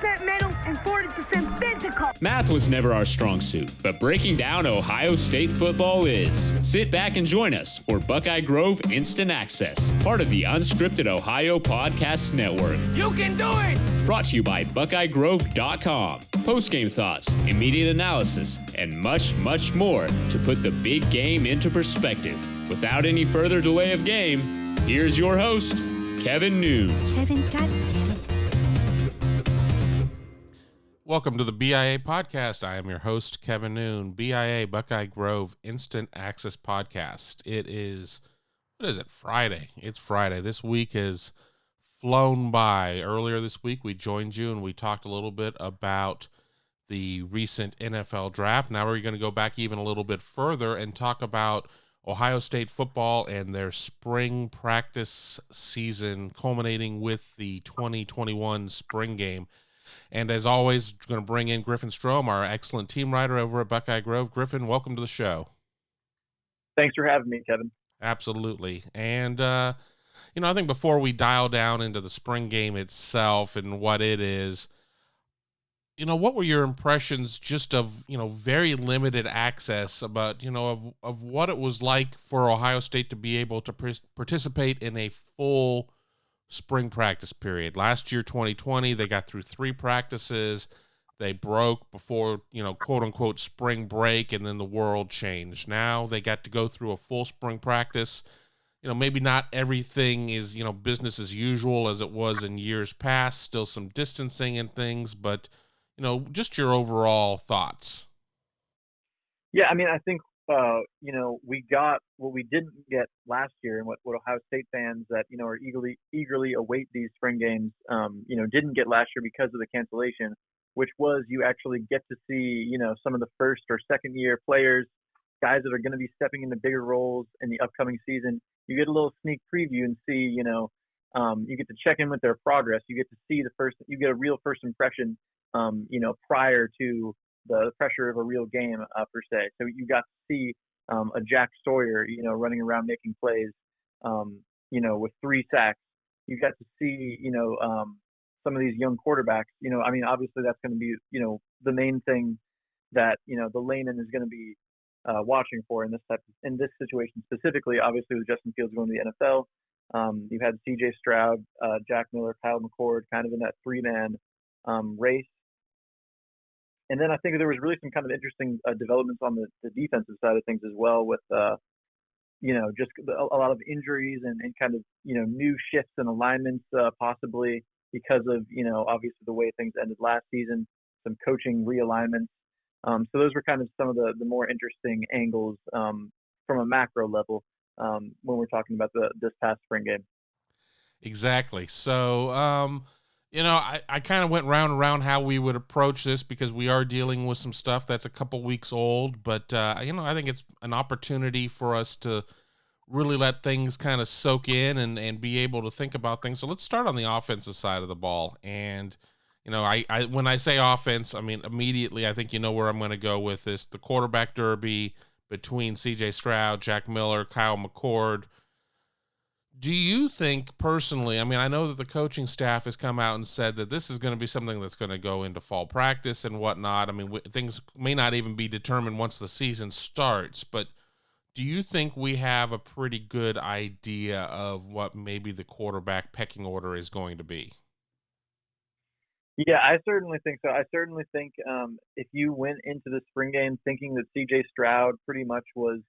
60% mental and 40% physical. Math was never our strong suit, but breaking down Ohio State football is. Sit back and join us for Buckeye Grove Instant Access, part of the Unscripted Ohio Podcast Network. You can do it! Brought to you by BuckeyeGrove.com. Post-game thoughts, immediate analysis, and much, much more to put the big game into perspective. Without any further delay of game, here's your host, Kevin Noon. Kevin, goddammit. Welcome to the BIA podcast. I am your host, Kevin Noon. BIA, Buckeye Grove Instant Access Podcast. It is, what is it, Friday. It's Friday. This week has flown by. Earlier this week, we joined you and we talked a little bit about the recent NFL draft. Now we're going to go back even a little bit further and talk about Ohio State football and their spring practice season culminating with the 2021 spring game. And as always, going to bring in Griffin Strom, our excellent team writer over at Buckeye Grove. Griffin, welcome to the show. Thanks for having me, Kevin. Absolutely. And, I think before we dial down into the spring game itself and what it is, what were your impressions just of, very limited access about, of what it was like for Ohio State to be able to participate in a full spring practice period? Last year, 2020, they got through 3 practices. They broke before, quote unquote spring break, and then the world changed. Now they got to go through a full spring practice. Maybe not everything is, business as usual as it was in years past, still some distancing and things, but just your overall thoughts. Yeah, I think, we got what we didn't get last year, and what Ohio State fans that, are eagerly await these spring games, didn't get last year because of the cancellation, which was you actually get to see, some of the first or second year players, guys that are going to be stepping into bigger roles in the upcoming season. You get a little sneak preview and see, you get to check in with their progress. You get to see you get a real first impression, prior to the pressure of a real game, per se. So you got to see a Jack Sawyer, running around making plays, with 3 sacks. You got to see, some of these young quarterbacks. Obviously that's going to be, the main thing that, the layman is going to be watching for in this situation specifically. Obviously, with Justin Fields going to the NFL, you've had C.J. Stroud, Jack Miller, Kyle McCord, kind of in that 3-man race. And then I think there was really some kind of interesting developments on the defensive side of things as well, with just a lot of injuries and kind of new shifts and alignments, possibly because of obviously the way things ended last season, some coaching realignments. So those were kind of some of the more interesting angles from a macro level when we're talking about this past spring game. Exactly. So, I kind of went round and round how we would approach this because we are dealing with some stuff that's a couple weeks old. But, I think it's an opportunity for us to really let things kind of soak in and be able to think about things. So let's start on the offensive side of the ball. And I when I say offense, immediately I think where I'm going to go with this. The quarterback derby between C.J. Stroud, Jack Miller, Kyle McCord. Do you think personally, I know that the coaching staff has come out and said that this is going to be something that's going to go into fall practice and whatnot. Things may not even be determined once the season starts, but do you think we have a pretty good idea of what maybe the quarterback pecking order is going to be? Yeah, I certainly think so. I certainly think if you went into the spring game thinking that C.J. Stroud pretty much was,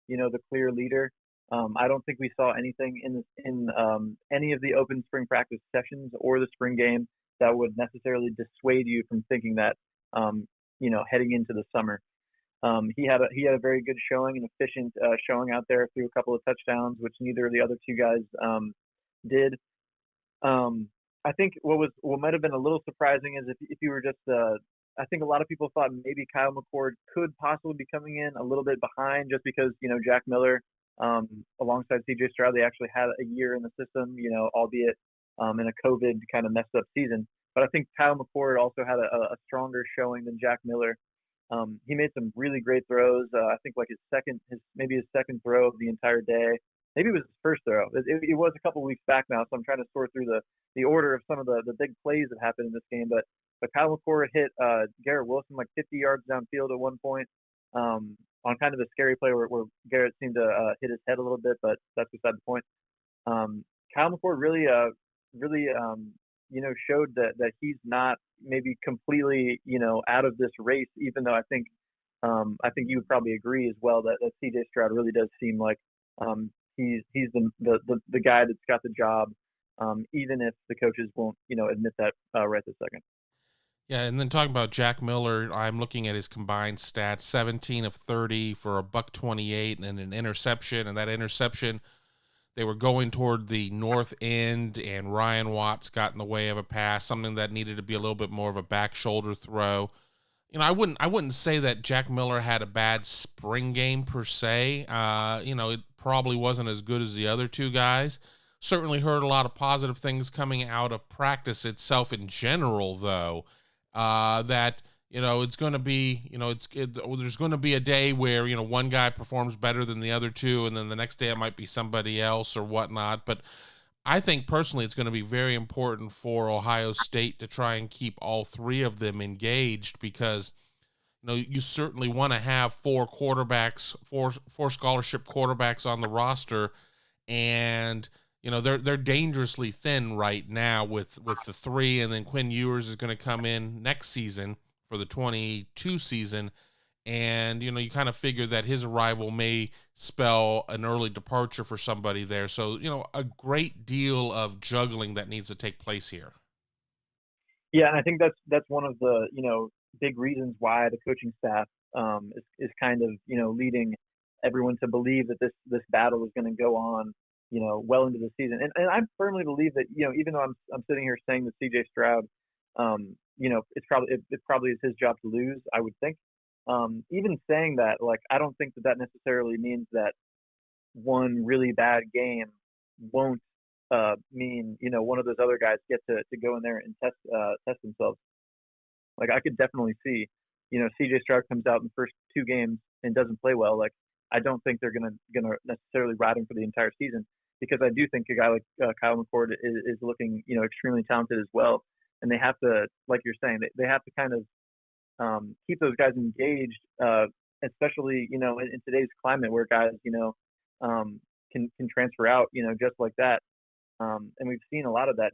the clear leader, I don't think we saw anything in any of the open spring practice sessions or the spring game that would necessarily dissuade you from thinking that, heading into the summer. He had a very good showing, an efficient showing out there, threw a couple of touchdowns, which neither of the other 2 guys did. I think what might have been a little surprising is if you were just I think a lot of people thought maybe Kyle McCord could possibly be coming in a little bit behind just because Jack Miller alongside C.J. Stroud, they actually had a year in the system, albeit in a COVID kind of messed up season. But I think Kyle McCord also had a stronger showing than Jack Miller. He made some really great throws. I think like his second throw of the entire day. Maybe it was his first throw. It was a couple weeks back now, so I'm trying to sort through the order of some of the big plays that happened in this game. But but Kyle McCord hit Garrett Wilson like 50 yards downfield at one point on kind of a scary play where Garrett seemed to hit his head a little bit, but that's beside the point. Kyle McCord really, showed that he's not maybe completely, out of this race, even though I think you would probably agree as well that CJ Stroud really does seem like he's the guy that's got the job, even if the coaches won't, admit that right this second. Yeah, and then talking about Jack Miller, I'm looking at his combined stats: 17 of 30 for a $128 and an interception. And that interception, they were going toward the north end, and Ryan Watts got in the way of a pass, something that needed to be a little bit more of a back shoulder throw. I wouldn't say that Jack Miller had a bad spring game per se. It probably wasn't as good as the other two guys. Certainly heard a lot of positive things coming out of practice itself in general, though. That it's going to be, there's going to be a day where one guy performs better than the other two, and then the next day it might be somebody else or whatnot. But I think personally it's going to be very important for Ohio State to try and keep all three of them engaged, because you certainly want to have four scholarship quarterbacks on the roster, and they're dangerously thin right now with the three, and then Quinn Ewers is going to come in next season for the 22 season, and you kind of figure that his arrival may spell an early departure for somebody there. So a great deal of juggling that needs to take place here. Yeah, and I think that's one of the big reasons why the coaching staff is kind of leading everyone to believe that this battle is going to go on well into the season. And I firmly believe that, even though I'm sitting here saying that CJ Stroud, it probably is his job to lose, I would think. Even saying that, like, I don't think that necessarily means that one really bad game won't mean, one of those other guys get to go in there and test themselves. Like, I could definitely see, CJ Stroud comes out in the first two games and doesn't play well. Like, I don't think they're gonna necessarily ride him for the entire season, because I do think a guy like Kyle McCord is looking, extremely talented as well. And they have to, like you're saying, they have to kind of keep those guys engaged, especially, in today's climate where guys, can transfer out, just like that. And we've seen a lot of that,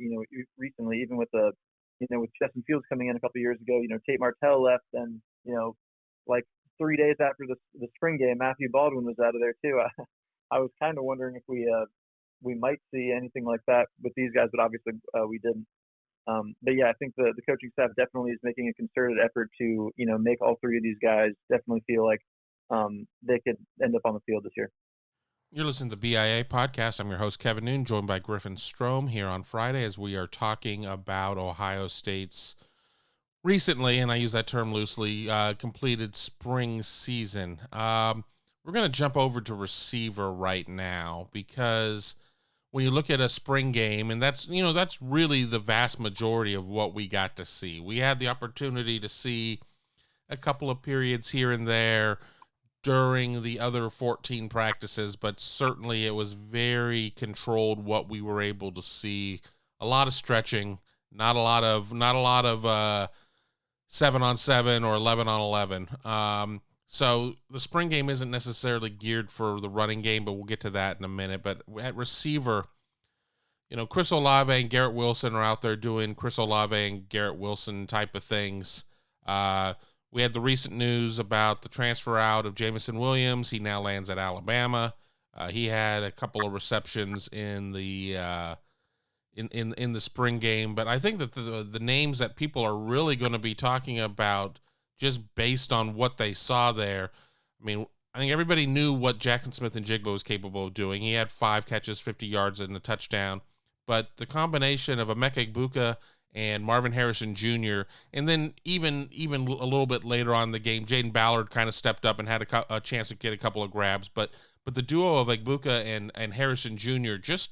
recently, even with with Justin Fields coming in a couple of years ago. Tate Martell left, and, like 3 days after the spring game, Matthew Baldwin was out of there too. I was kind of wondering if we might see anything like that with these guys, but obviously we didn't. But yeah, I think the coaching staff definitely is making a concerted effort to, make all three of these guys definitely feel like they could end up on the field this year. You're listening to the BIA podcast. I'm your host, Kevin Noon, joined by Griffin Strom here on Friday as we are talking about Ohio State's recently, and I use that term loosely, completed spring season. We're going to jump over to receiver right now, because when you look at a spring game, and that's really the vast majority of what we got to see. We had the opportunity to see a couple of periods here and there during the other 14 practices, but certainly it was very controlled what we were able to see. A lot of stretching, not a lot of 7-on-7 or 11-on-11. So the spring game isn't necessarily geared for the running game, but we'll get to that in a minute. But at receiver, Chris Olave and Garrett Wilson are out there doing Chris Olave and Garrett Wilson type of things. We had the recent news about the transfer out of Jameson Williams. He now lands at Alabama. He had a couple of receptions in the in the spring game, but I think that the names that people are really going to be talking about, just based on what they saw there, I think everybody knew what Jackson Smith-Njigba was capable of doing. He had 5 catches, 50 yards, and a touchdown. But the combination of Emeka Egbuka and Marvin Harrison Jr., and then even a little bit later on in the game, Jaden Ballard kind of stepped up and had a chance to get a couple of grabs. But the duo of Egbuka and Harrison Jr., just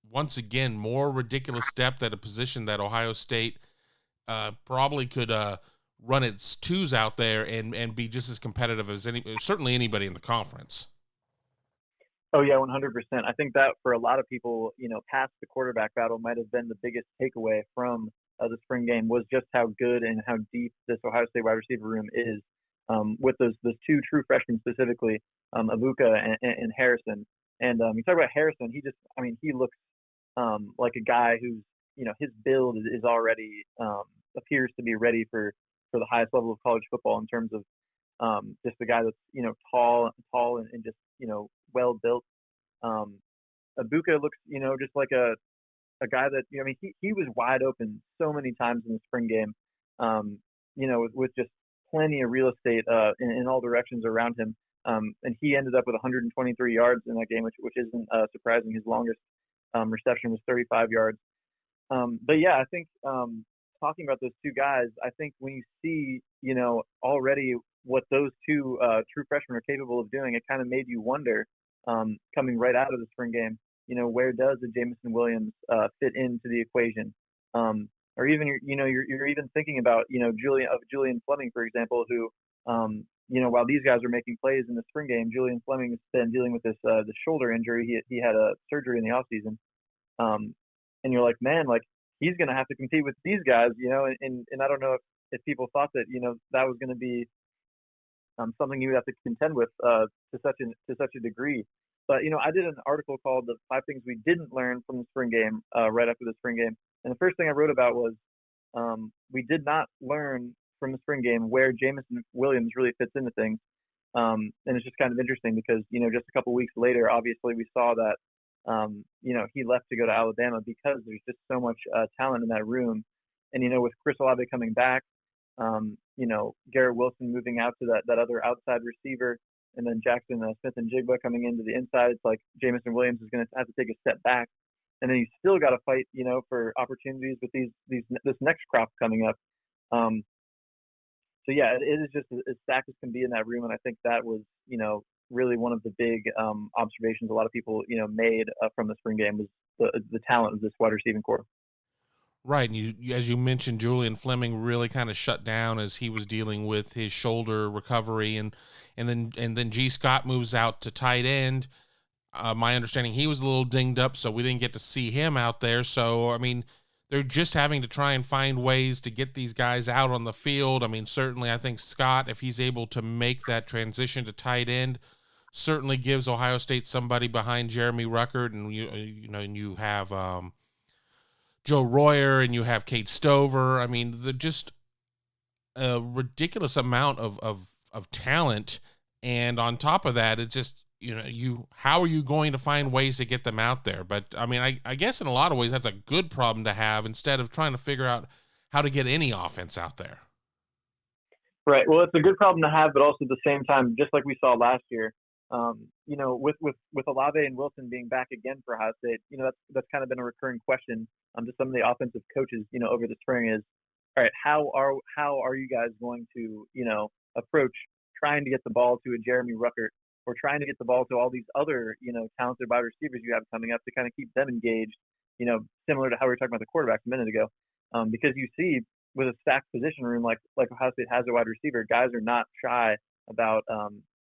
once again, more ridiculous depth at a position that Ohio State probably could run its twos out there and be just as competitive as certainly anybody in the conference. Oh yeah, 100%. I think that for a lot of people, past the quarterback battle might have been the biggest takeaway from the spring game was just how good and how deep this Ohio State wide receiver room is, with those two true freshmen specifically, Abuka and Harrison. And you talk about Harrison, he looks like a guy who's, his build is already appears to be ready for the highest level of college football in terms of just the guy that's tall and just well built. Abuka looks just like a guy that he was wide open so many times in the spring game, with just plenty of real estate in all directions around him, and he ended up with 123 yards in that game, which isn't surprising. His longest reception was 35 yards. But yeah, I think talking about those two guys, I think when you see already what those two true freshmen are capable of doing, it kind of made you wonder, coming right out of the spring game, where does a Jameson Williams fit into the equation? Or even you're even thinking about Julian Fleming, for example, who while these guys are making plays in the spring game, Julian Fleming has been dealing with this shoulder injury. He had a surgery in the offseason, and you're like, man, like he's going to have to compete with these guys, and I don't know if people thought that that was going to be something you would have to contend with to such a degree. But I did an article called "The 5 Things We Didn't Learn from the Spring Game" right after the spring game, and the first thing I wrote about was we did not learn from the spring game where Jameson Williams really fits into things, and it's just kind of interesting because just a couple weeks later, obviously we saw that he left to go to Alabama because there's just so much talent in that room, and with Chris Olave coming back, Garrett Wilson moving out to that other outside receiver, and then Jackson Smith and Jigba coming into the inside. It's like Jameson Williams is going to have to take a step back, and then you still got to fight, for opportunities with this next crop coming up. So yeah, it is just as stacked as can be in that room, and I think that was, really one of the big observations a lot of people, made from the spring game was the talent of this wide receiving core. Right, and you as you mentioned, Julian Fleming really kind of shut down as he was dealing with his shoulder recovery, and then G. Scott moves out to tight end. My understanding, he was a little dinged up, so we didn't get to see him out there. So I mean, they're just having to try and find ways to get these guys out on the field. I mean, certainly, I think Scott, if he's able to make that transition to tight end, certainly gives Ohio State somebody behind Jeremy Ruckert, and you have Joe Royer, and you have Kate Stover. I mean, they're just a ridiculous amount of talent. And on top of that, it's just, how are you going to find ways to get them out there? But I mean, I guess in a lot of ways, that's a good problem to have instead of trying to figure out how to get any offense out there. Right. Well, it's a good problem to have, but also at the same time, just like we saw last year, with Olave and Wilson being back again for Ohio State, that's kind of been a recurring question to some of the offensive coaches, over the spring is, all right, how are you guys going to, approach trying to get the ball to a Jeremy Ruckert, or trying to get the ball to all these other, talented wide receivers you have coming up to kind of keep them engaged, similar to how we were talking about the quarterbacks a minute ago, because you see with a stacked position room like Ohio State has a wide receiver, guys are not shy about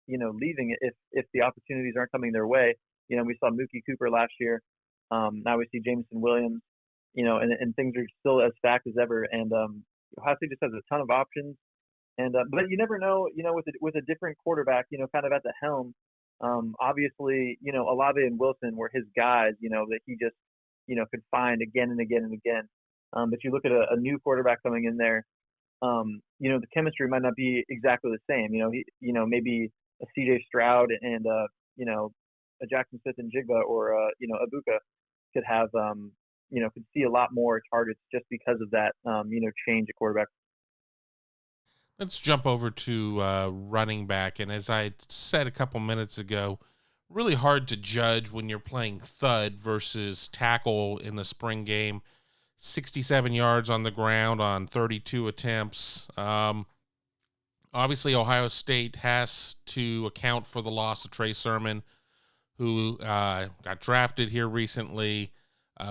leaving it if the opportunities aren't coming their way. We saw Mookie Cooper last year. Now we see Jameson Williams, and things are still as stacked as ever. And Ohio State just has a ton of options. And but you never know, with a different quarterback, kind of at the helm. Obviously, Olave and Wilson were his guys, that he just, could find again and again and again. But you look at a new quarterback coming in there, the chemistry might not be exactly the same. Maybe a CJ Stroud and a Jackson Smith and Jigba, or Abuka could have could see a lot more targets just because of that change at quarterback. Let's jump over to running back, and as I said a couple minutes ago, really hard to judge when you're playing thud versus tackle in the spring game. 67 yards on the ground on 32 attempts. Obviously, Ohio State has to account for the loss of Trey Sermon, who got drafted here recently.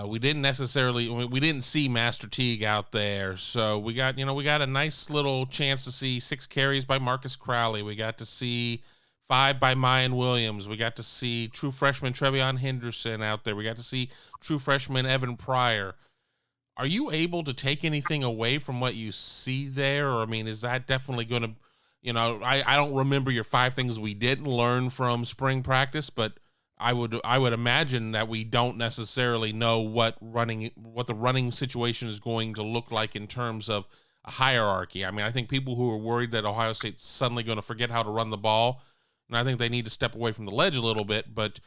We didn't see Master Teague out there, so we got a nice little chance to see 6 carries by Marcus Crowley. We got to see 5 by Mayan Williams. We got to see true freshman Trevion Henderson out there. We got to see true freshman Evan Pryor. Are you able to take anything away from what you see there? Or, I mean, is that definitely going to, I don't remember your 5 things we didn't learn from spring practice, but I would imagine that we don't necessarily know what the running situation is going to look like in terms of a hierarchy. I mean, I think people who are worried that Ohio State's suddenly going to forget how to run the ball, and I think they need to step away from the ledge a little bit, but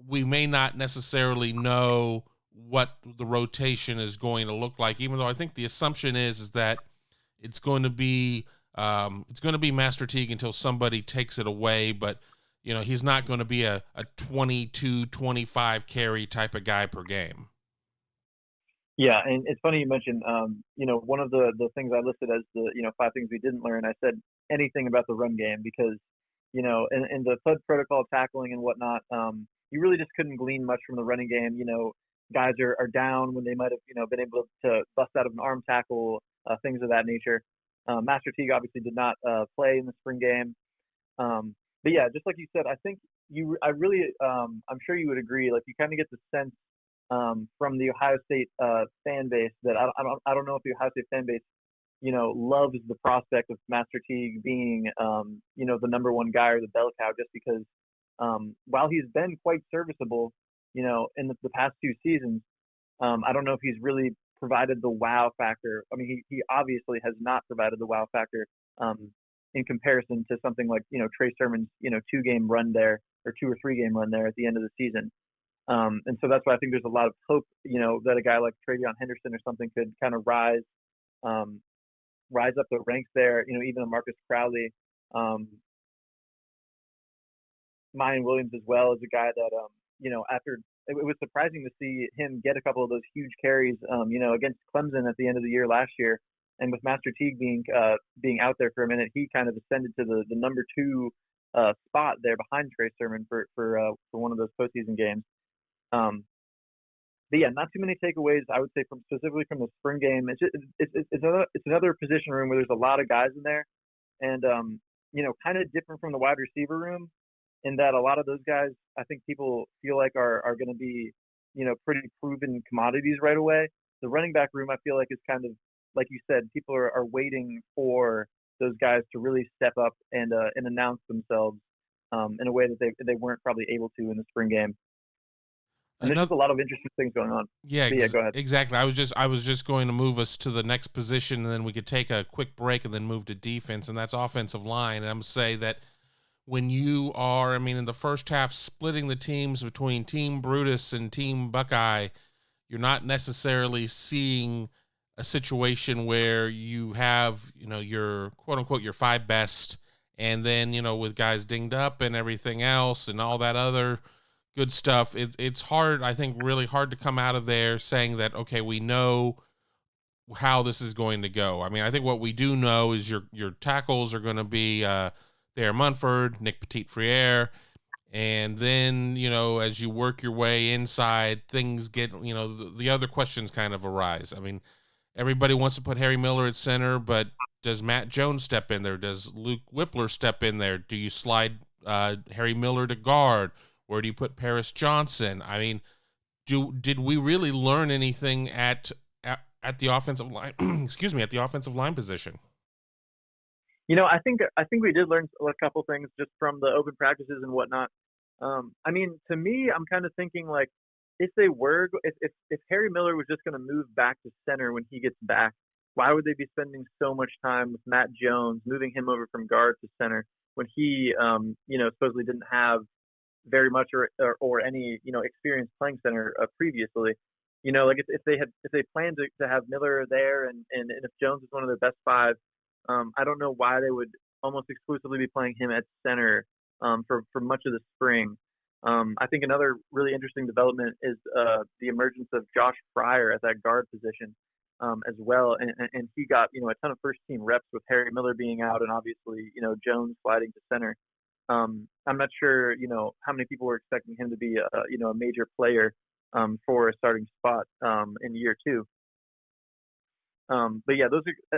we may not necessarily know what the rotation is going to look like, even though I think the assumption is that it's going to be Master Teague until somebody takes it away, but he's not going to be a 22, 25 carry type of guy per game. Yeah, and it's funny you mentioned, one of the things I listed as the 5 things we didn't learn. I said anything about the run game because in the thud protocol tackling and whatnot, you really just couldn't glean much from the running game. Guys are down when they might have been able to bust out of an arm tackle, things of that nature. Master Teague obviously did not play in the spring game. But yeah, just like you said, I think I'm sure you would agree. Like you kind of get the sense from the Ohio State fan base that I don't know if the Ohio State fan base loves the prospect of Master Teague being the number one guy or the bell cow, just because while he's been quite serviceable in the past 2 seasons, I don't know if he's really provided the wow factor. I mean, he obviously has not provided the wow factor in comparison to something like Trey Sermon's 2-game run there, or 2 or 3-game run there at the end of the season. And so that's why I think there's a lot of hope, that a guy like Travion Henderson or something could kind of rise up the ranks there. Even a Marcus Crowley, Mayan Williams as well is a guy that, after it was surprising to see him get a couple of those huge carries, against Clemson at the end of the year last year. And with Master Teague being out there for a minute, he kind of ascended to the number 2 spot there behind Trey Sermon for one of those postseason games. But yeah, not too many takeaways, I would say, specifically from the spring game. It's another position room where there's a lot of guys in there, and kind of different from the wide receiver room in that a lot of those guys, I think people feel like are going to be pretty proven commodities right away. The running back room, I feel like, is kind of like you said, people are waiting for those guys to really step up and announce themselves in a way that they weren't probably able to in the spring game. And there's just a lot of interesting things going on. Yeah, go ahead. Exactly. I was just going to move us to the next position, and then we could take a quick break and then move to defense, and that's offensive line. And I'm going to say that when you are, in the first half, splitting the teams between Team Brutus and Team Buckeye, you're not necessarily seeing a situation where you have, your quote unquote, your 5 best, and then, with guys dinged up and everything else and all that other good stuff, it's hard, I think, really hard to come out of there saying that, okay, we know how this is going to go. I think what we do know is your tackles are going to be Thayer Munford, Nick Petit-Frere, and then, as you work your way inside, things get, the other questions kind of arise. Everybody wants to put Harry Miller at center, but does Matt Jones step in there? Does Luke Whippler step in there? Do you slide Harry Miller to guard? Where do you put Paris Johnson? Did we really learn anything at the offensive line? Excuse me, at the offensive line position. I think we did learn a couple things just from the open practices and whatnot. To me, I'm kind of thinking like if Harry Miller was just going to move back to center when he gets back, why would they be spending so much time with Matt Jones, moving him over from guard to center when he, supposedly didn't have very much or any experience playing center previously? If they planned to have Miller there and if Jones is one of their best 5, I don't know why they would almost exclusively be playing him at center for much of the spring. I think another really interesting development is the emergence of Josh Pryor at that guard position as well, and he got a ton of first team reps with Harry Miller being out and obviously Jones sliding to center. I'm not sure how many people were expecting him to be a major player for a starting spot in year 2. But yeah,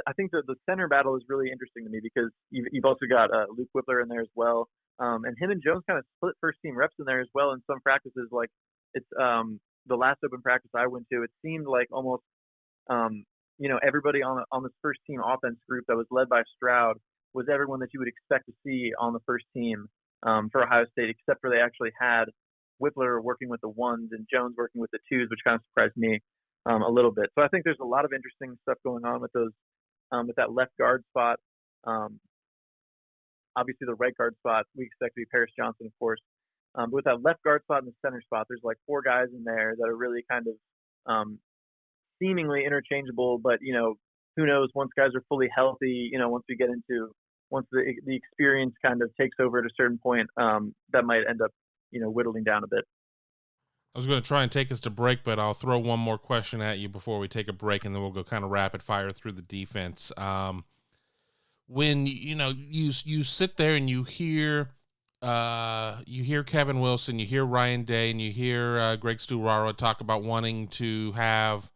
I think the center battle is really interesting to me because you've also got Luke Whippler in there as well. And him and Jones kind of split first team reps in there as well in some practices. Like it's the last open practice I went to, it seemed like almost Everybody on this first team offense group that was led by Stroud was everyone that you would expect to see on the first team for Ohio State, except for they actually had Whippler working with the ones and Jones working with the twos, which kind of surprised me a little bit. So I think there's a lot of interesting stuff going on with those, with that left guard spot. Obviously, the right guard spot we expect to be Paris Johnson, of course. But with that left guard spot and the center spot, there's like 4 guys in there that are really kind of seemingly interchangeable. But who knows? Once guys are fully healthy, once the experience kind of takes over at a certain point, that might end up whittling down a bit. I was going to try and take us to break, but I'll throw one more question at you before we take a break, and then we'll go kind of rapid fire through the defense. When you sit there and you hear Kevin Wilson, you hear Ryan Day, and you hear Greg Stuararo talk about wanting to have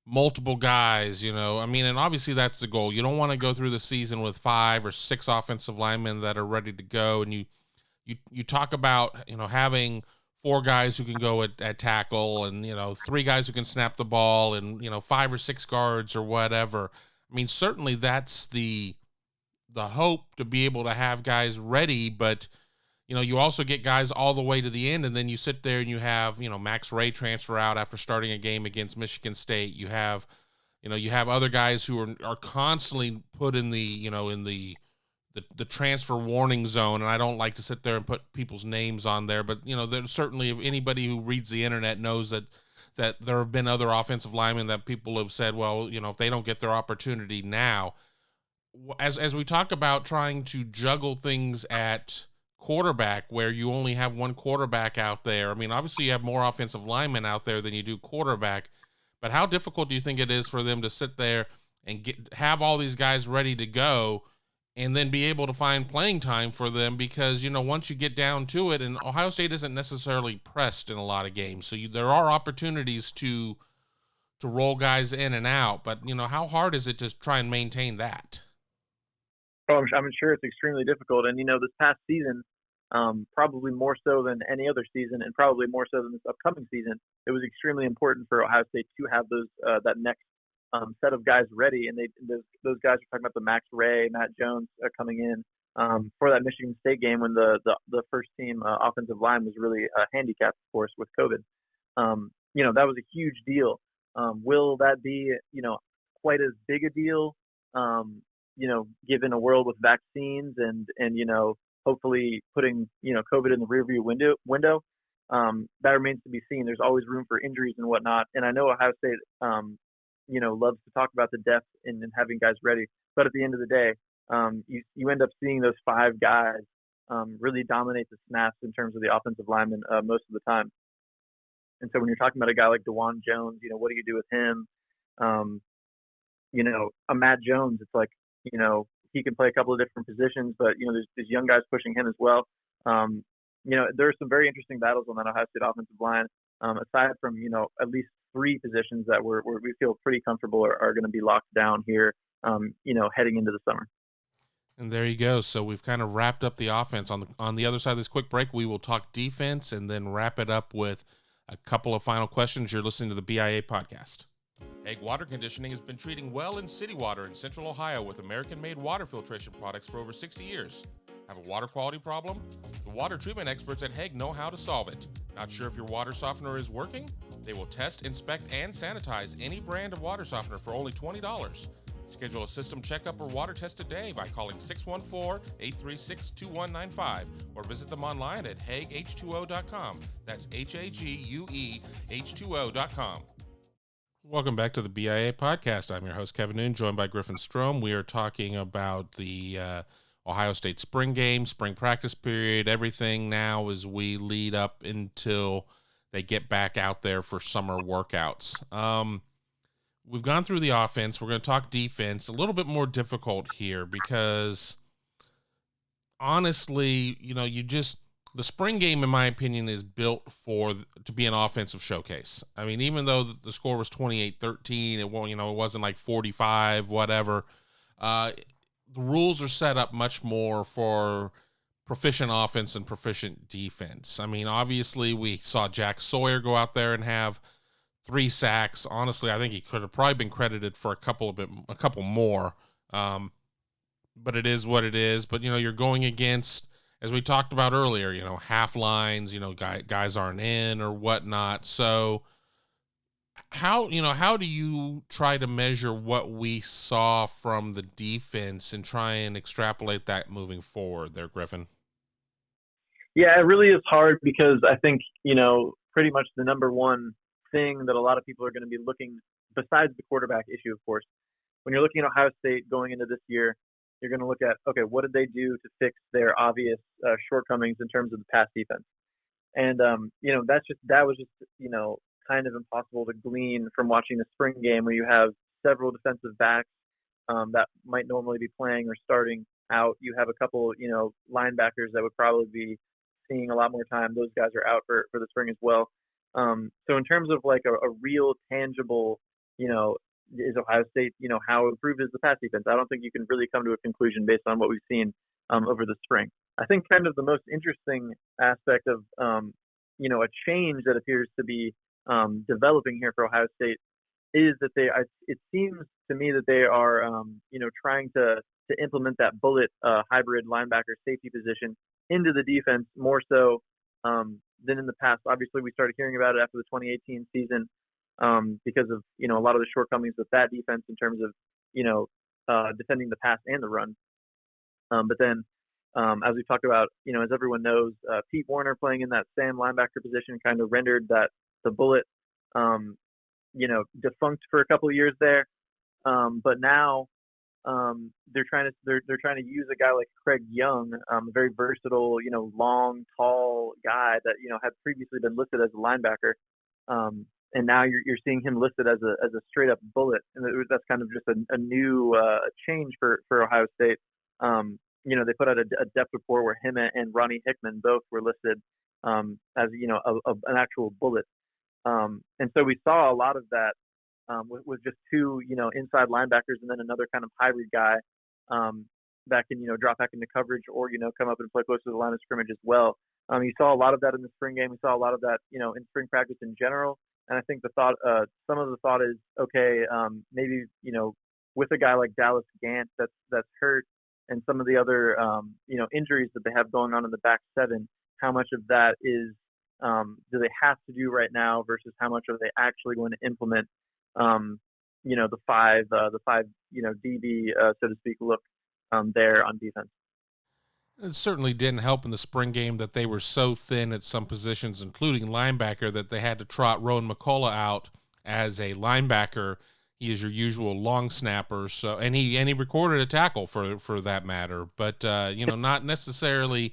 multiple guys, and obviously that's the goal. You don't want to go through the season with 5 or 6 offensive linemen that are ready to go, and you talk about having 4 guys who can go at tackle, and 3 guys who can snap the ball, and 5 or 6 guards or whatever. I mean, certainly that's the hope, to be able to have guys ready, but you also get guys all the way to the end, and then you sit there and you have Max Ray transfer out after starting a game against Michigan State. You have other guys who are constantly put in the transfer warning zone, and I don't like to sit there and put people's names on there, but there's certainly, anybody who reads the internet knows that there have been other offensive linemen that people have said, well, if they don't get their opportunity now, as we talk about trying to juggle things at quarterback, where you only have one quarterback out there. I mean, obviously you have more offensive linemen out there than you do quarterback, but how difficult do you think it is for them to sit there and have all these guys ready to go, and then be able to find playing time for them? Because, once you get down to it, and Ohio State isn't necessarily pressed in a lot of games, so there are opportunities to roll guys in and out, but, how hard is it to try and maintain that? Oh, I'm sure it's extremely difficult. And, this past season, probably more so than any other season, and probably more so than this upcoming season, it was extremely important for Ohio State to have those that next set of guys ready. And those guys are talking about the Max Ray, Matt Jones coming in for that Michigan State game when the first team offensive line was really handicapped, of course, with COVID. That was a huge deal. Will that be, quite as big a deal, given a world with vaccines and hopefully putting, COVID in the rearview window? That remains to be seen. There's always room for injuries and whatnot. And I know Ohio State, loves to talk about the depth and having guys ready. But at the end of the day, you end up seeing those 5 guys really dominate the snaps in terms of the offensive linemen most of the time. And so when you're talking about a guy like DeJuan Jones, what do you do with him? A Matt Jones, it's like, he can play a couple of different positions, but, there's young guys pushing him as well. There are some very interesting battles on that Ohio State offensive line, aside from, at least 3 positions that we feel pretty comfortable are going to be locked down here, heading into the summer. And there you go. So we've kind of wrapped up the offense. On the other side of this quick break, we will talk defense and then wrap it up with a couple of final questions. You're listening to the BIA podcast. Hague Water Conditioning has been treating well in city water in Central Ohio with American-made water filtration products for over 60 years. Have a water quality problem? The water treatment experts at Hague know how to solve it. Not sure if your water softener is working? They will test, inspect, and sanitize any brand of water softener for only $20. Schedule a system checkup or water test today by calling 614-836-2195 or visit them online at HagueH2O.com. That's H-A-G-U-E H2O.com. Welcome back to the BIA podcast. I'm your host, Kevin Noon, joined by Griffin Strom. We are talking about the Ohio State spring game, spring practice period, everything now as we lead up until they get back out there for summer workouts. We've gone through the offense. We're going to talk defense. A little bit more difficult here because, honestly, the spring game, in my opinion, is built to be an offensive showcase. I mean, even though the score was 28-13, it wasn't like 45, whatever. The rules are set up much more for proficient offense and proficient defense. I mean, obviously, we saw Jack Sawyer go out there and have 3 sacks. Honestly, I think he could have probably been credited for a couple more. But it is what it is. But, you're going against, as we talked about earlier, half lines, guys aren't in or whatnot. So how do you try to measure what we saw from the defense and try and extrapolate that moving forward there, Griffin? Yeah, it really is hard because I think, pretty much the number one thing that a lot of people are going to be looking, besides the quarterback issue, of course, when you're looking at Ohio State going into this year, you're going to look at, okay, what did they do to fix their obvious shortcomings in terms of the pass defense? And, that was just, kind of impossible to glean from watching the spring game where you have several defensive backs that might normally be playing or starting out. You have a couple, linebackers that would probably be seeing a lot more time. Those guys are out for the spring as well. So in terms of like a real tangible, is Ohio State, how improved is the pass defense? I don't think you can really come to a conclusion based on what we've seen over the spring. I think kind of the most interesting aspect of, a change that appears to be developing here for Ohio State is that it seems to me that they are, trying to implement that bullet hybrid linebacker safety position into the defense more so than in the past. Obviously, we started hearing about it after the 2018 season because of, a lot of the shortcomings with that defense in terms of, defending the pass and the run. But then, as we talked about, as everyone knows, Pete Warner playing in that Sam linebacker position kind of rendered the bullet, defunct for a couple of years there. But now they're trying to use a guy like Craig Young, a very versatile, long, tall guy that had previously been listed as a linebacker, and now you're seeing him listed as a straight up bullet, and that's kind of just a new change for Ohio State. They put out a depth report where him and Ronnie Hickman both were listed as an actual bullet, and so we saw a lot of that. With just two, inside linebackers and then another kind of hybrid guy that can, drop back into coverage or, come up and play close to the line of scrimmage as well. You saw a lot of that in the spring game. We saw a lot of that, in spring practice in general. And I think some of the thought is, okay, maybe, with a guy like Dallas Gant that's hurt and some of the other, injuries that they have going on in the back seven, how much of that is, do they have to do right now versus how much are they actually going to implement the five, DB, so to speak, look there on defense. It certainly didn't help in the spring game that they were so thin at some positions, including linebacker, that they had to trot Rowan McCullough out as a linebacker. He is your usual long snapper, so and he recorded a tackle for that matter, but not necessarily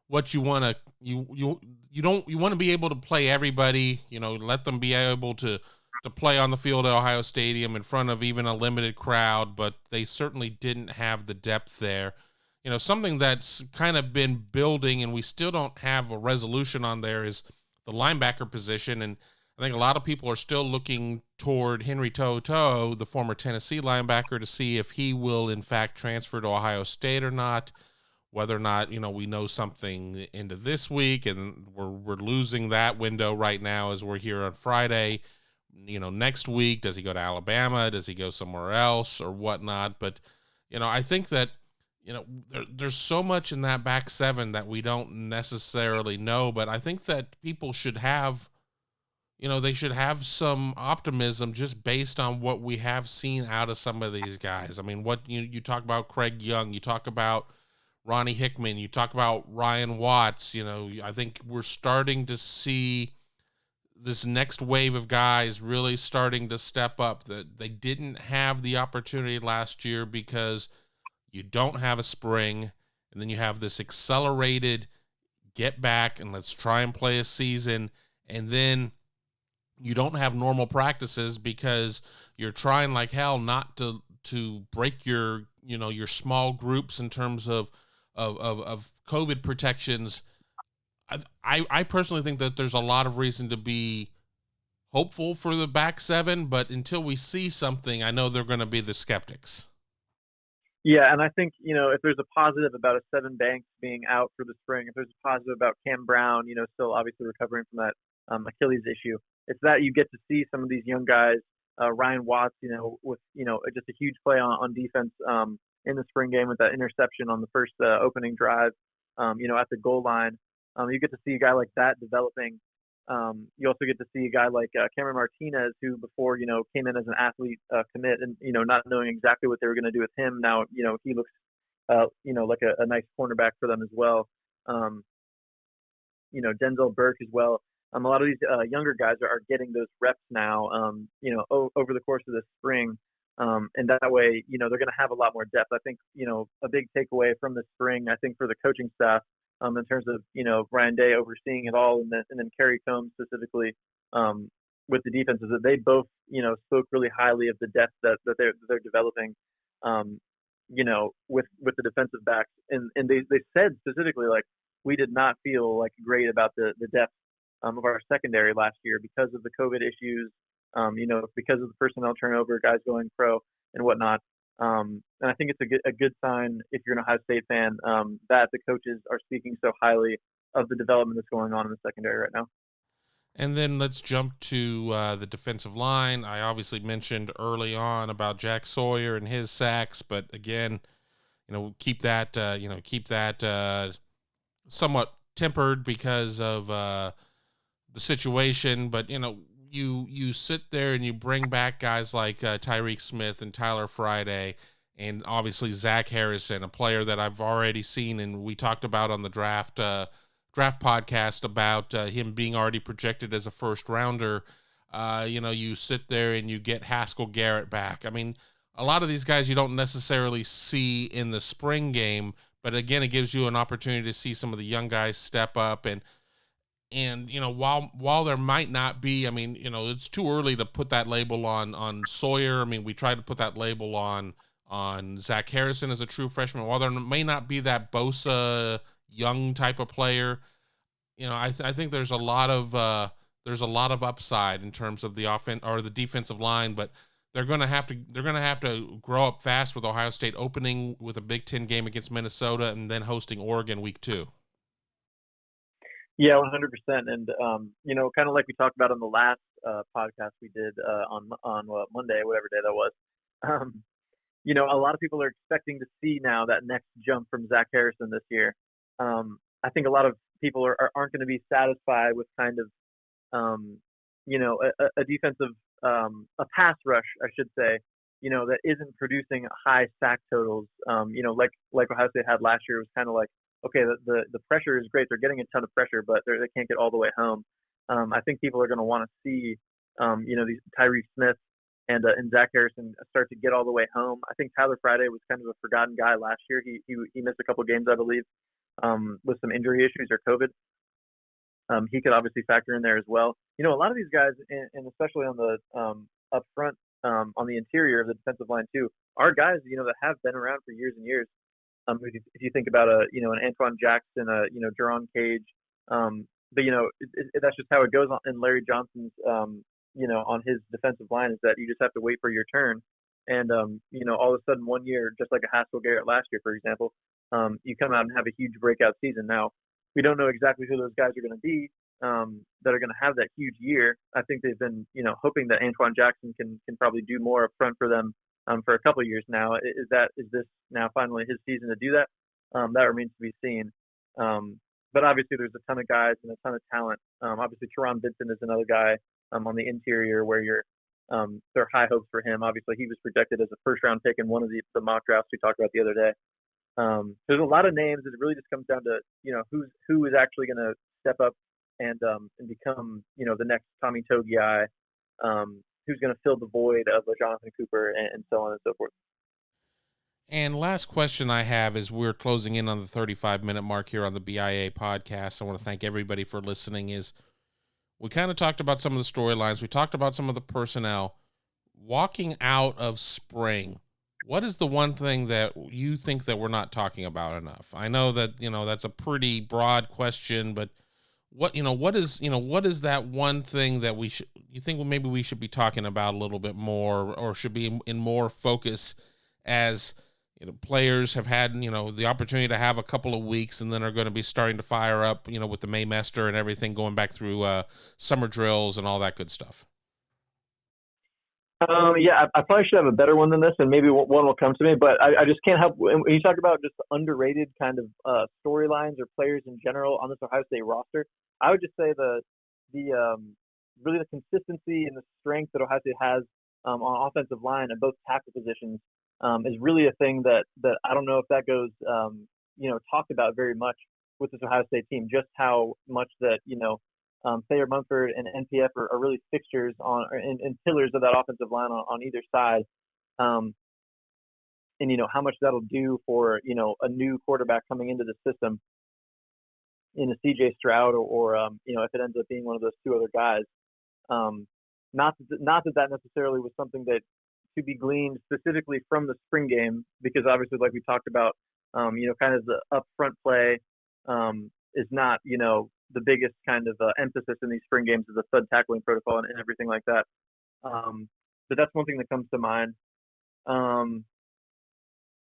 what you want to you want to be able to play everybody. Let them be able to play on the field at Ohio Stadium in front of even a limited crowd, but they certainly didn't have the depth there. Something that's kind of been building and we still don't have a resolution on there is the linebacker position. And I think a lot of people are still looking toward Henry Toto, the former Tennessee linebacker, to see if he will in fact transfer to Ohio State or not, whether or not, we know something into this week, and we're losing that window right now as we're here on Friday. Next week, does he go to Alabama? Does he go somewhere else or whatnot? But, I think that, there's so much in that back seven that we don't necessarily know, but I think that people should have, they should have some optimism just based on what we have seen out of some of these guys. I mean, what you talk about Craig Young, you talk about Ronnie Hickman, you talk about Ryan Watts, I think we're starting to see this next wave of guys really starting to step up, that they didn't have the opportunity last year because you don't have a spring, and then you have this accelerated get back and let's try and play a season, and then you don't have normal practices because you're trying like hell not to break your small groups in terms of COVID protections. I personally think that there's a lot of reason to be hopeful for the back seven, but until we see something, I know they're going to be the skeptics. Yeah, and I think, if there's a positive about a Seven Banks being out for the spring, if there's a positive about Cam Brown, still obviously recovering from that Achilles issue, it's that you get to see some of these young guys, Ryan Watts, with just a huge play on defense in the spring game with that interception on the first opening drive, at the goal line. You get to see a guy like that developing. You also get to see a guy like Cameron Martinez, who before, came in as an athlete commit and, not knowing exactly what they were going to do with him. Now, he looks, like a nice cornerback for them as well. Denzel Burke as well. A lot of these younger guys are getting those reps now, over the course of this spring. And that way, they're going to have a lot more depth. I think, a big takeaway from the spring, I think for the coaching staff, in terms of, Ryan Day overseeing it all, and then Kerry Combs specifically with the defense, is that they both, spoke really highly of the depth that they're developing, with the defensive backs. And they said specifically, like, we did not feel like great about the depth of our secondary last year because of the COVID issues, because of the personnel turnover, guys going pro and whatnot. And I think it's a good sign if you're an Ohio State fan that the coaches are speaking so highly of the development that's going on in the secondary right now. And then let's jump to the defensive line. I obviously mentioned early on about Jack Sawyer and his sacks, but again, keep that somewhat tempered because of the situation. But you sit there and you bring back guys like Tyreek Smith and Tyler Friday, and obviously Zach Harrison, a player that I've already seen, and we talked about on the draft podcast about him being already projected as a first rounder. You sit there and you get Haskell Garrett back. I mean, a lot of these guys you don't necessarily see in the spring game, but again, it gives you an opportunity to see some of the young guys step up. And while there might not be, it's too early to put that label on Sawyer. I mean, we tried to put that label on Zach Harrison as a true freshman. While there may not be that Bosa young type of player, I think there's a lot of upside in terms of the offense or the defensive line, but they're going to have to grow up fast with Ohio State opening with a Big Ten game against Minnesota and then hosting Oregon week 2. Yeah, 100%. And, kind of like we talked about on the last podcast we did on Monday, whatever day that was, a lot of people are expecting to see now that next jump from Zach Harrison this year. I think a lot of people aren't going to be satisfied with kind of, a defensive, a pass rush, I should say, that isn't producing high sack totals. Like Ohio State had last year. It was kind of like, okay, the pressure is great. They're getting a ton of pressure, but they can't get all the way home. I think people are going to want to see, these Tyreek Smith and Zach Harrison start to get all the way home. I think Tyler Friday was kind of a forgotten guy last year. He missed a couple games, I believe, with some injury issues or COVID. He could obviously factor in there as well. A lot of these guys, and especially on the up front, on the interior of the defensive line too, are guys, that have been around for years and years. If you think about an Antoine Jackson, Jerron Cage, but that's just how it goes in Larry Johnson's, on his defensive line, is that you just have to wait for your turn. And, all of a sudden 1 year, just like a Haskell Garrett last year, for example, you come out and have a huge breakout season. Now, we don't know exactly who those guys are going to be that are going to have that huge year. I think they've been, hoping that Antoine Jackson can probably do more up front for them for a couple of years now. Is this now finally his season to do that? That remains to be seen. But obviously there's a ton of guys and a ton of talent. Obviously Teron Vinson is another guy on the interior where there are high hopes for him. Obviously he was projected as a first round pick in one of the mock drafts we talked about the other day. There's a lot of names. It really just comes down to, who is actually going to step up and become, the next Tommy Togiai, who's going to fill the void of Jonathan Cooper and so on and so forth. And last question I have is, we're closing in on the 35-minute mark here on the BIA podcast. I want to thank everybody for listening. We kind of talked about some of the storylines. We talked about some of the personnel. Walking out of spring, what is the one thing that you think that we're not talking about enough? I know that, that's a pretty broad question, but what is that one thing that you think maybe we should be talking about a little bit more, or should be in more focus as, players have had, the opportunity to have a couple of weeks and then are going to be starting to fire up, with the Maymester and everything going back through summer drills and all that good stuff? Yeah, I probably should have a better one than this, and maybe one will come to me. But I just can't help when you talk about just underrated kind of storylines or players in general on this Ohio State roster. I would just say the really the consistency and the strength that Ohio State has on offensive line and both tackle positions is really a thing that I don't know if that goes talked about very much with this Ohio State team. Just how much that Thayer Munford and NPF are really fixtures and pillars of that offensive line on either side. And how much that'll do for a new quarterback coming into the system in a CJ Stroud or if it ends up being one of those two other guys. Not that necessarily was something that to be gleaned specifically from the spring game, because obviously, like we talked about, kind of the upfront play is not the biggest kind of emphasis in these spring games is the thud tackling protocol and everything like that. But that's one thing that comes to mind.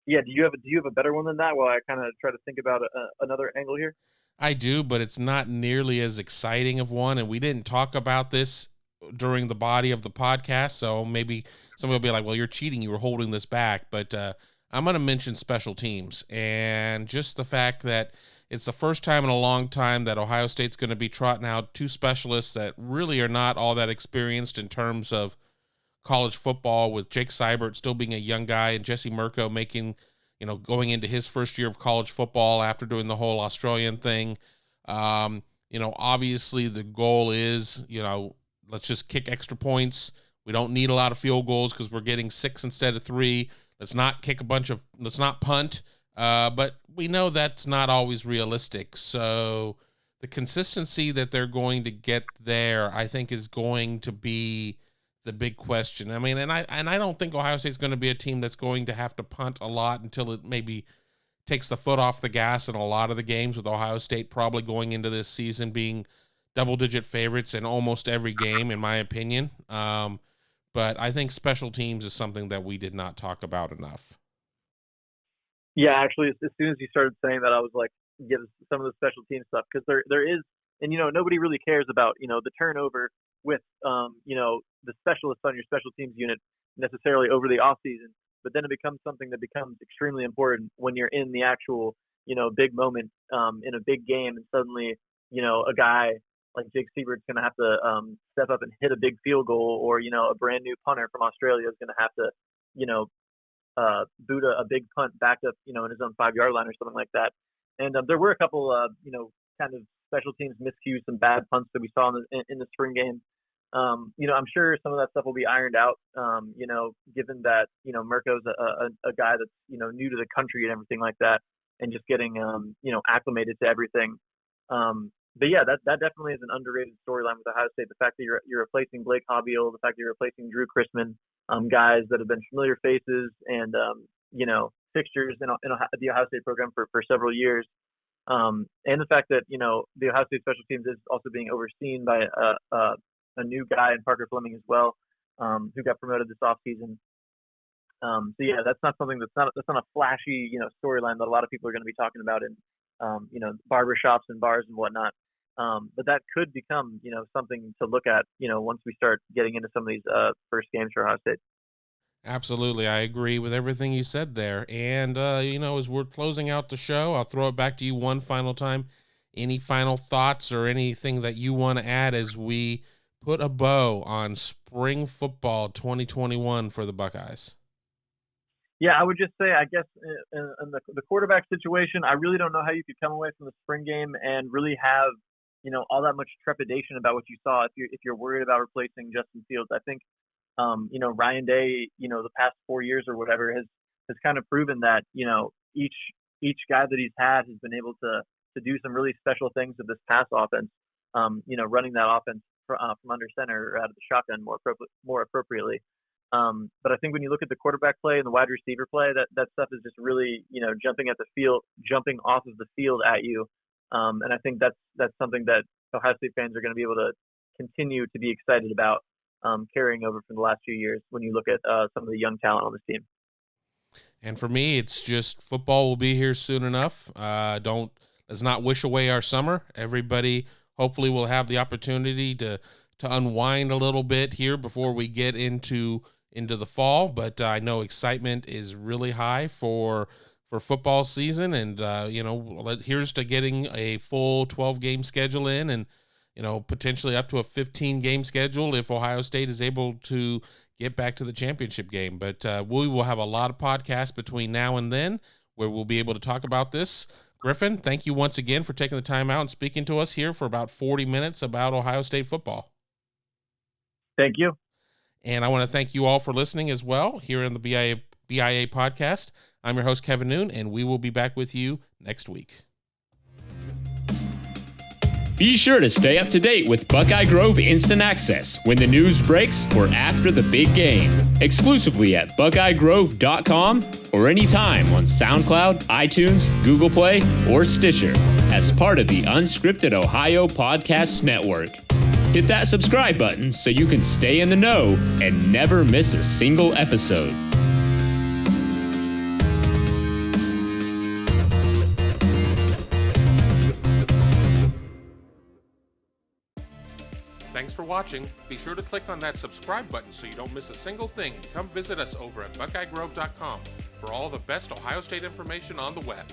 Yeah, do you have a better one than that? While I kind of try to think about another angle here. I do, but it's not nearly as exciting of one, and we didn't talk about this during the body of the podcast, so maybe somebody will be like, well, you're cheating, you were holding this back. But I'm going to mention special teams, and just the fact that it's the first time in a long time that Ohio State's going to be trotting out two specialists that really are not all that experienced in terms of college football, with Jake Seibert still being a young guy and Jesse Mirko making, going into his first year of college football after doing the whole Australian thing. Obviously the goal is, let's just kick extra points. We don't need a lot of field goals because we're getting 6 instead of 3. Let's not punt. But we know that's not always realistic. So the consistency that they're going to get there, I think, is going to be the big question. I mean, and I don't think Ohio State's going to be a team that's going to have to punt a lot until it maybe takes the foot off the gas in a lot of the games, with Ohio State probably going into this season being double-digit favorites in almost every game, in my opinion. But I think special teams is something that we did not talk about enough. Yeah, actually, as soon as you started saying that, I was like, yeah, some of the special team stuff, because there is, and nobody really cares about the turnover with the specialists on your special teams unit necessarily over the off season, but then it becomes something that becomes extremely important when you're in the actual big moment in a big game, and suddenly a guy like Jake Seibert's going to have to step up and hit a big field goal, or a brand new punter from Australia is going to have to boot a big punt back up in his own 5-yard line or something like that. And there were a couple kind of special teams miscues, some bad punts that we saw in the spring game. I'm sure some of that stuff will be ironed out, given that, Mirko's a guy that's, new to the country and everything like that, and just getting, acclimated to everything. But yeah, that definitely is an underrated storyline with Ohio State. The fact that you're replacing Blake Hobbiel, the fact that you're replacing Drew Chrisman, guys that have been familiar faces and, fixtures in the Ohio State program for several years. And the fact that, the Ohio State special teams is also being overseen by a new guy in Parker Fleming as well, who got promoted this offseason. So yeah, that's not something that's not a flashy, storyline that a lot of people are going to be talking about in, barbershops and bars and whatnot. But that could become, something to look at, once we start getting into some of these first games for Ohio State. Absolutely. I agree with everything you said there. And, as we're closing out the show, I'll throw it back to you one final time. Any final thoughts or anything that you want to add as we put a bow on spring football 2021 for the Buckeyes? Yeah, I would just say, I guess, in the quarterback situation, I really don't know how you could come away from the spring game and really have, all that much trepidation about what you saw if you're worried about replacing Justin Fields. I think, Ryan Day, the past 4 years or whatever has kind of proven that, each guy that he's had has been able to do some really special things with this pass offense, running that offense from under center or out of the shotgun more appropriately. But I think when you look at the quarterback play and the wide receiver play, that stuff is just really, jumping off of the field at you. And I think that's something that Ohio State fans are going to be able to continue to be excited about, carrying over from the last few years when you look at some of the young talent on this team. And for me, it's just football will be here soon enough. Let's not wish away our summer. Everybody hopefully will have the opportunity to unwind a little bit here before we get into the fall. But I know excitement is really high for football season, and here's to getting a full 12-game schedule in, and potentially up to a 15-game schedule if Ohio State is able to get back to the championship game. But we will have a lot of podcasts between now and then where we'll be able to talk about this. Griffin, thank you once again for taking the time out and speaking to us here for about 40 minutes about Ohio State football. Thank you. And I want to thank you all for listening as well here in the BIA podcast. I'm your host, Kevin Noon, and we will be back with you next week. Be sure to stay up to date with Buckeye Grove Instant Access when the news breaks or after the big game, exclusively at buckeyegrove.com or anytime on SoundCloud, iTunes, Google Play, or Stitcher as part of the Unscripted Ohio Podcast Network. Hit that subscribe button so you can stay in the know and never miss a single episode. Thanks for watching. Be sure to click on that subscribe button so you don't miss a single thing, and come visit us over at buckeyegrove.com for all the best Ohio State information on the web.